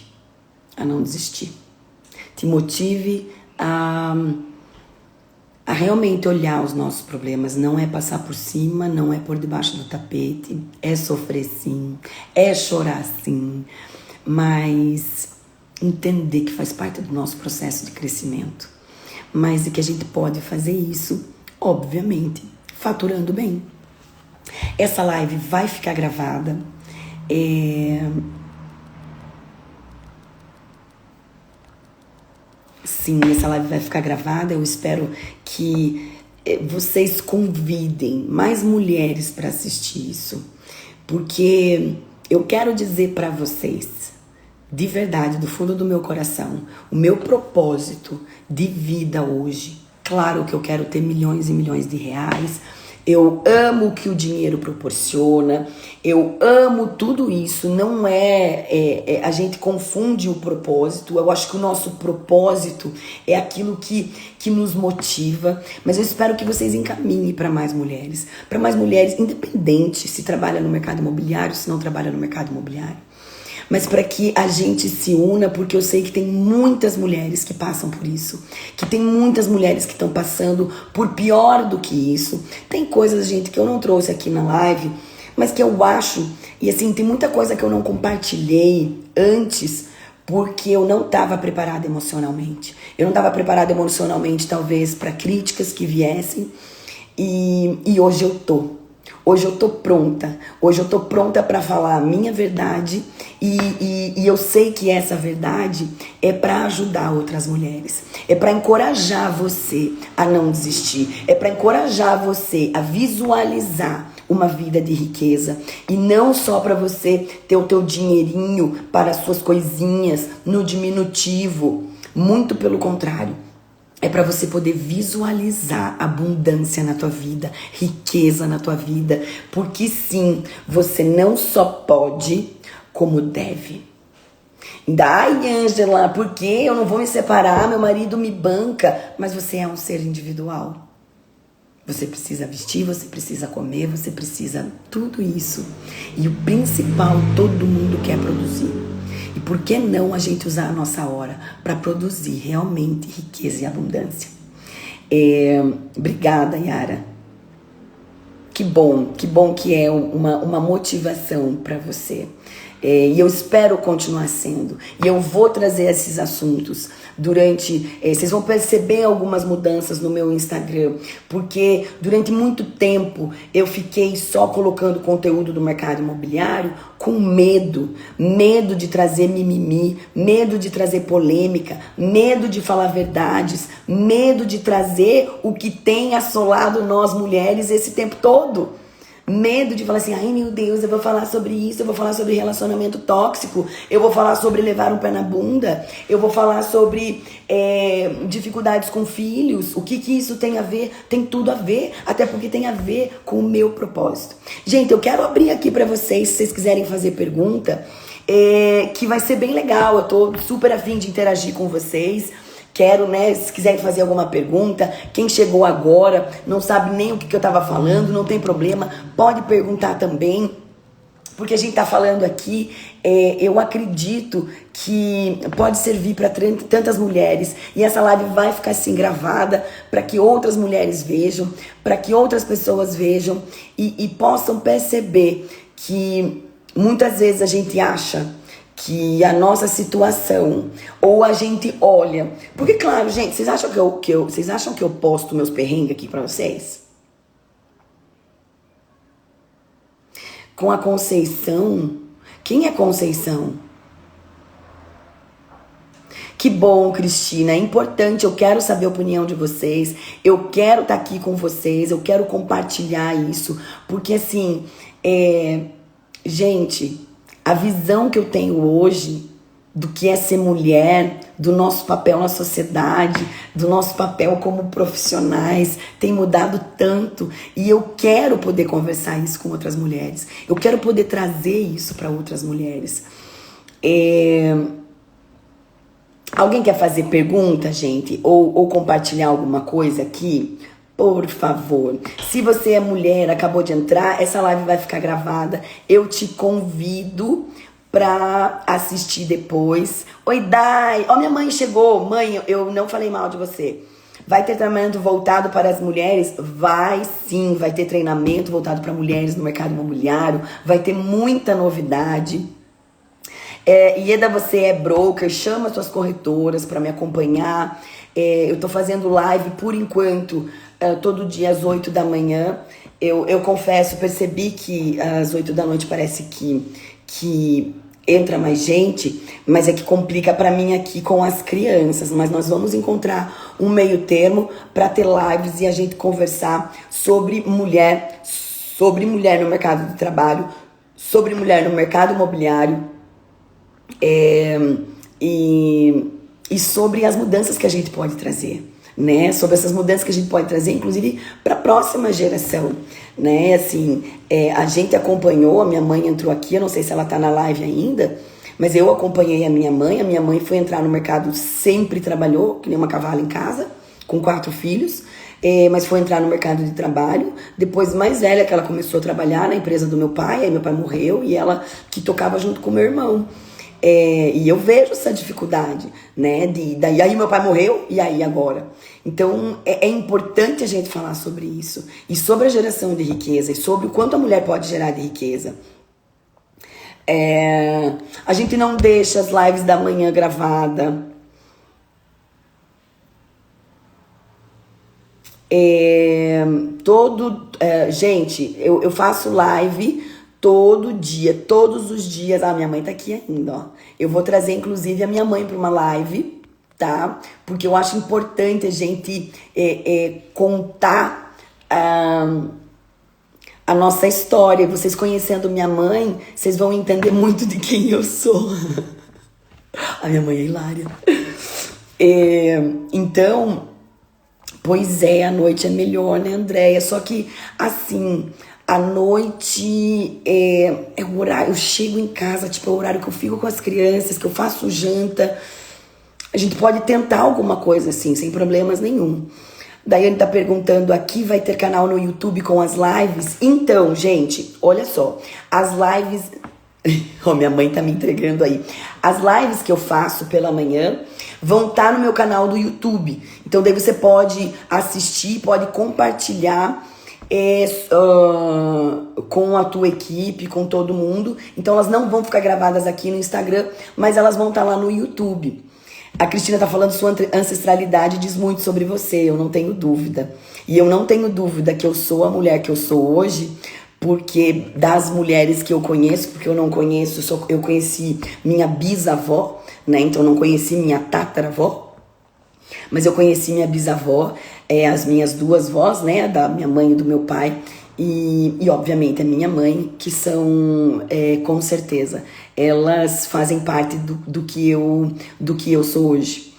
a não desistir. Te motive a realmente olhar os nossos problemas. Não é passar por cima, não é por debaixo do tapete, é sofrer sim, é chorar sim, mas entender que faz parte do nosso processo de crescimento, mas que a gente pode fazer isso, obviamente, faturando bem. Essa live vai ficar gravada. Sim, essa live vai ficar gravada. Eu espero que vocês convidem mais mulheres para assistir isso, porque eu quero dizer para vocês, de verdade, do fundo do meu coração, o meu propósito de vida hoje. Claro que eu quero ter milhões e milhões de reais. Eu amo o que o dinheiro proporciona, eu amo tudo isso. Não a gente confunde o propósito. Eu acho que o nosso propósito é aquilo que nos motiva, mas eu espero que vocês encaminhem para mais mulheres, independente se trabalha no mercado imobiliário, se não trabalha no mercado imobiliário. Mas para que a gente se una, porque eu sei que tem muitas mulheres que passam por isso, que tem muitas mulheres que estão passando por pior do que isso. Tem coisas, gente, que eu não trouxe aqui na live, mas que eu acho, e assim, tem muita coisa que eu não compartilhei antes, porque eu não estava preparada emocionalmente. Eu não estava preparada emocionalmente, talvez, para críticas que viessem, e hoje eu tô. Hoje eu tô pronta. Hoje eu tô pronta para falar a minha verdade e eu sei que essa verdade é para ajudar outras mulheres. É para encorajar você a não desistir. É para encorajar você a visualizar uma vida de riqueza e não só para você ter o teu dinheirinho para as suas coisinhas no diminutivo. Muito pelo contrário. É para você poder visualizar abundância na tua vida, riqueza na tua vida. Porque sim, você não só pode, como deve. Ai, Ângela, por que eu não vou me separar? Meu marido me banca. Mas você é um ser individual. Você precisa vestir, você precisa comer, você precisa tudo isso. E o principal, todo mundo quer produzir. E por que não a gente usar a nossa hora para produzir realmente riqueza e abundância? Obrigada, Yara. Que bom que é uma motivação para você. E eu espero continuar sendo. E eu vou trazer esses assuntos durante... vocês vão perceber algumas mudanças no meu Instagram, porque durante muito tempo eu fiquei só colocando conteúdo do mercado imobiliário com medo. Medo de trazer mimimi, medo de trazer polêmica, medo de falar verdades, medo de trazer o que tem assolado nós mulheres esse tempo todo. Medo de falar assim, ai meu Deus, eu vou falar sobre isso, eu vou falar sobre relacionamento tóxico, eu vou falar sobre levar um pé na bunda, eu vou falar sobre dificuldades com filhos. O que isso tem a ver? Tem tudo a ver, até porque tem a ver com o meu propósito. Gente, eu quero abrir aqui pra vocês, se vocês quiserem fazer pergunta, que vai ser bem legal. Eu tô super afim de interagir com vocês. Quero, né, se quiserem fazer alguma pergunta, quem chegou agora, não sabe nem o que eu tava falando, não tem problema, pode perguntar também, porque a gente tá falando aqui, eu acredito que pode servir para tantas mulheres, e essa live vai ficar assim gravada, para que outras mulheres vejam, para que outras pessoas vejam, e possam perceber que muitas vezes a gente acha que a nossa situação, ou a gente olha, porque claro, gente, vocês acham vocês acham que eu posto meus perrengues aqui pra vocês? Com a Conceição? Quem é Conceição? Que bom, Cristina, é importante, eu quero saber a opinião de vocês, eu quero estar aqui com vocês, eu quero compartilhar isso, porque assim, gente, a visão que eu tenho hoje do que é ser mulher, do nosso papel na sociedade, do nosso papel como profissionais, tem mudado tanto. E eu quero poder conversar isso com outras mulheres. Eu quero poder trazer isso para outras mulheres. Alguém quer fazer pergunta, gente? Ou compartilhar alguma coisa aqui? Por favor, se você é mulher, acabou de entrar, essa live vai ficar gravada. Eu te convido pra assistir depois. Oi, Dai! Ó, minha mãe chegou. Mãe, eu não falei mal de você. Vai ter treinamento voltado para as mulheres? Vai sim, vai ter treinamento voltado para mulheres no mercado imobiliário. Vai ter muita novidade. Ieda, você é broker, chama suas corretoras para me acompanhar. Eu tô fazendo live por enquanto, todo dia às 8 da manhã. Eu confesso, percebi que às 8 da noite parece que entra mais gente, mas é que complica para mim aqui com as crianças. Mas nós vamos encontrar um meio termo para ter lives e a gente conversar sobre mulher no mercado de trabalho, sobre mulher no mercado imobiliário, e sobre as mudanças que a gente pode trazer, né? Sobre essas mudanças que a gente pode trazer, inclusive para a próxima geração, né? Assim, a gente acompanhou, a minha mãe entrou aqui, eu não sei se ela tá na live ainda, mas eu acompanhei a minha mãe foi entrar no mercado, sempre trabalhou, que nem uma cavala em casa, com 4 filhos, mas foi entrar no mercado de trabalho. Depois, mais velha, que ela começou a trabalhar na empresa do meu pai, aí meu pai morreu, e ela que tocava junto com meu irmão. E eu vejo essa dificuldade, né? Daí aí meu pai morreu, e aí agora? Então, é importante a gente falar sobre isso. E sobre a geração de riqueza, e sobre o quanto a mulher pode gerar de riqueza. A gente não deixa as lives da manhã gravada. Gente, eu faço live todo dia, todos os dias. Minha mãe tá aqui ainda, ó. Eu vou trazer, inclusive, a minha mãe para uma live, tá? Porque eu acho importante a gente contar a nossa história. Vocês conhecendo minha mãe, vocês vão entender muito de quem eu sou. A minha mãe é hilária. Então, pois a noite é melhor, né, Andréia? Só que, assim, à noite é o horário, eu chego em casa, tipo, é o horário que eu fico com as crianças, que eu faço janta. A gente pode tentar alguma coisa assim, sem problemas nenhum. Daí ele tá perguntando aqui, vai ter canal no YouTube com as lives? Então, gente, olha só, as lives... minha mãe tá me entregando aí. As lives que eu faço pela manhã vão estar no meu canal do YouTube. Então daí você pode assistir, pode compartilhar com a tua equipe, com todo mundo. Então elas não vão ficar gravadas aqui no Instagram, mas elas vão estar lá no YouTube. A Cristina tá falando, sua ancestralidade diz muito sobre você, eu não tenho dúvida. E eu não tenho dúvida que eu sou a mulher que eu sou hoje, porque das mulheres que eu conheço, porque eu não conheço, eu conheci minha bisavó, né? Então eu não conheci minha tataravó, mas eu conheci minha bisavó, as minhas 2 vós, né? Da minha mãe e do meu pai, e obviamente a minha mãe, que são, com certeza, elas fazem parte do que eu sou hoje.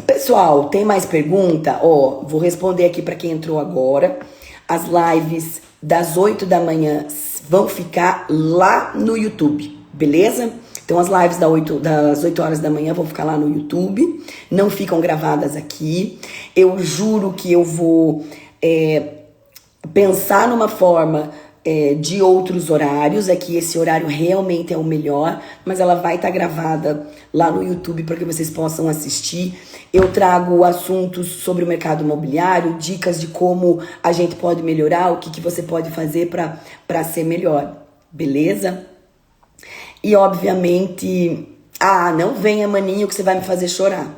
Pessoal, tem mais pergunta? Vou responder aqui para quem entrou agora. As lives das 8 da manhã vão ficar lá no YouTube, beleza? Então as lives das 8 horas da manhã vão ficar lá no YouTube, não ficam gravadas aqui. Eu juro que eu vou pensar numa forma de outros horários, que esse horário realmente é o melhor, mas ela vai estar gravada lá no YouTube para que vocês possam assistir. Eu trago assuntos sobre o mercado imobiliário, dicas de como a gente pode melhorar, o que você pode fazer para ser melhor, beleza? E obviamente, não venha, maninho, que você vai me fazer chorar.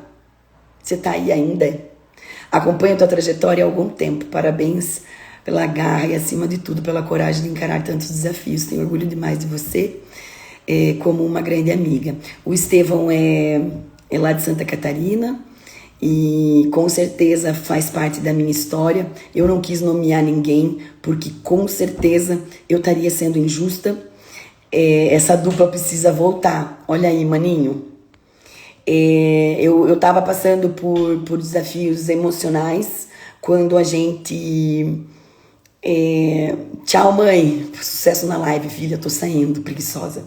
Você tá aí ainda? Acompanho a tua trajetória há algum tempo, parabéns pela garra e, acima de tudo, pela coragem de encarar tantos desafios. Tenho orgulho demais de você, como uma grande amiga. O Estevão é lá de Santa Catarina e com certeza faz parte da minha história. Eu não quis nomear ninguém porque com certeza eu estaria sendo injusta. Essa dupla precisa voltar. Olha aí, maninho. Eu tava passando por desafios emocionais quando a gente... Tchau, mãe. Sucesso na live, filha. Tô saindo, preguiçosa.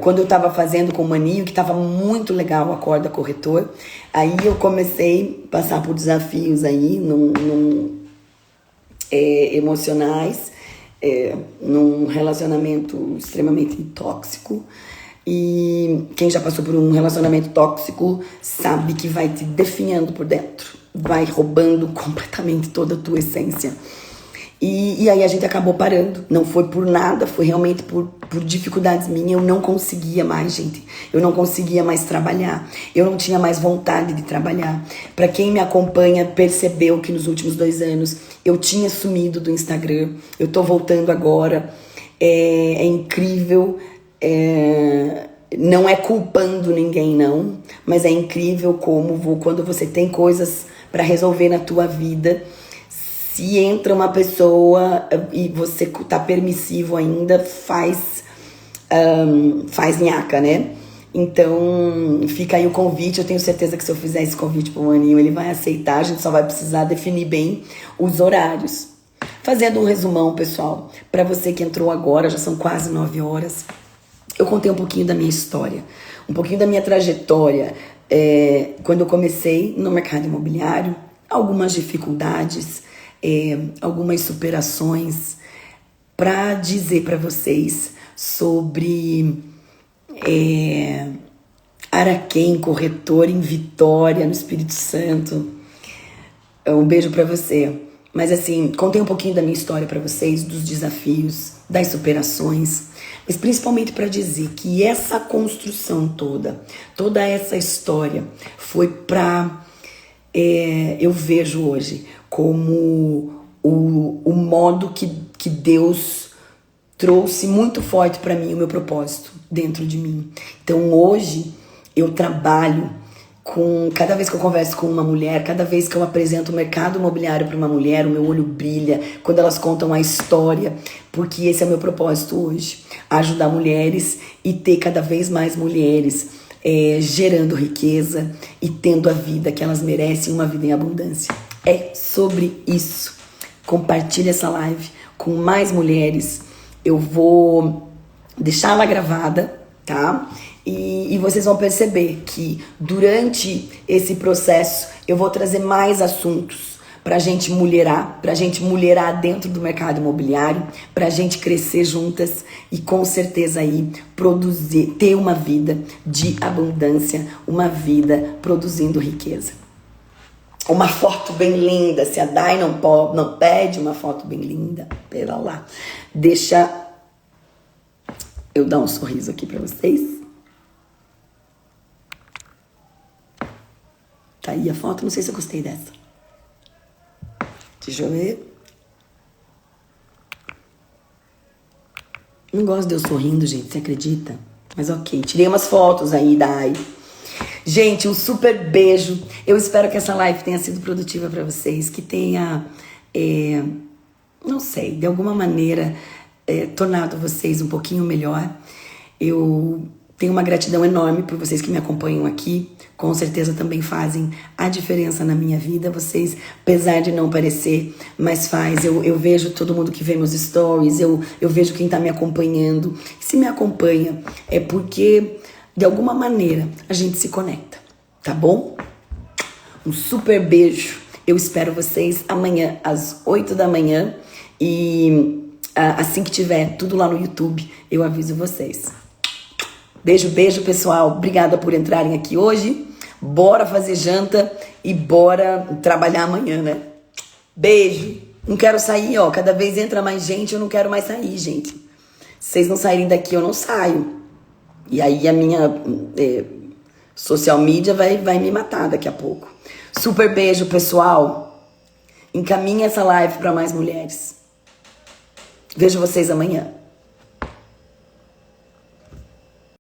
Quando eu tava fazendo com o maninho, que tava muito legal o Acorda Corretor, aí eu comecei a passar por desafios aí emocionais, num relacionamento extremamente tóxico. E quem já passou por um relacionamento tóxico sabe que vai te definhando por dentro, vai roubando completamente toda a tua essência. E aí a gente acabou parando. Não foi por nada, foi realmente por dificuldades minhas. Eu não conseguia mais, gente. Eu não conseguia mais trabalhar. Eu não tinha mais vontade de trabalhar. Pra quem me acompanha, percebeu que nos últimos 2 anos eu tinha sumido do Instagram. Eu tô voltando agora. É incrível. Não é culpando ninguém, não. Mas é incrível como quando você tem coisas pra resolver na tua vida, se entra uma pessoa e você tá permissivo ainda, faz nhaca, né? Então, fica aí o convite. Eu tenho certeza que se eu fizer esse convite pro Maninho, ele vai aceitar. A gente só vai precisar definir bem os horários. Fazendo um resumão, pessoal, pra você que entrou agora, já são quase 9 horas. Eu contei um pouquinho da minha história, um pouquinho da minha trajetória. Quando eu comecei no mercado imobiliário, algumas dificuldades, algumas superações, para dizer para vocês sobre Araquém, corretor em Vitória, no Espírito Santo. Um beijo para você. Mas assim, contei um pouquinho da minha história para vocês, dos desafios, das superações, mas principalmente para dizer que essa construção toda essa história foi para eu vejo hoje como o modo que Deus trouxe muito forte para mim, o meu propósito dentro de mim. Então hoje eu trabalho com, cada vez que eu converso com uma mulher, cada vez que eu apresento o mercado imobiliário para uma mulher, o meu olho brilha quando elas contam a história, porque esse é o meu propósito hoje, ajudar mulheres e ter cada vez mais mulheres gerando riqueza e tendo a vida que elas merecem, uma vida em abundância. É sobre isso. Compartilhe essa live com mais mulheres. Eu vou deixar ela gravada, tá? E vocês vão perceber que durante esse processo eu vou trazer mais assuntos pra gente mulherar dentro do mercado imobiliário, pra gente crescer juntas e com certeza aí produzir, ter uma vida de abundância, uma vida produzindo riqueza. Uma foto bem linda, se a Dai não pede uma foto bem linda, pera lá, deixa eu dar um sorriso aqui pra vocês. Tá aí a foto, não sei se eu gostei dessa. Deixa eu ver. Não gosto de eu sorrindo, gente, você acredita? Mas ok, tirei umas fotos aí, Dai. Gente, um super beijo. Eu espero que essa live tenha sido produtiva para vocês, que tenha, não sei, de alguma maneira tornado vocês um pouquinho melhor. Eu tenho uma gratidão enorme por vocês que me acompanham aqui. Com certeza também fazem a diferença na minha vida. Vocês, apesar de não parecer, mas faz. Eu vejo todo mundo que vê meus stories, eu vejo quem tá me acompanhando. Se me acompanha é porque, de alguma maneira, a gente se conecta, tá bom? Um super beijo. Eu espero vocês amanhã às 8 da manhã. E assim que tiver tudo lá no YouTube, eu aviso vocês. Beijo, beijo, pessoal. Obrigada por entrarem aqui hoje. Bora fazer janta e bora trabalhar amanhã, né? Beijo. Não quero sair, ó. Cada vez entra mais gente, eu não quero mais sair, gente. Se vocês não saírem daqui, eu não saio. E aí a minha social media vai me matar daqui a pouco. Super beijo, pessoal. Encaminha essa live para mais mulheres. Vejo vocês amanhã.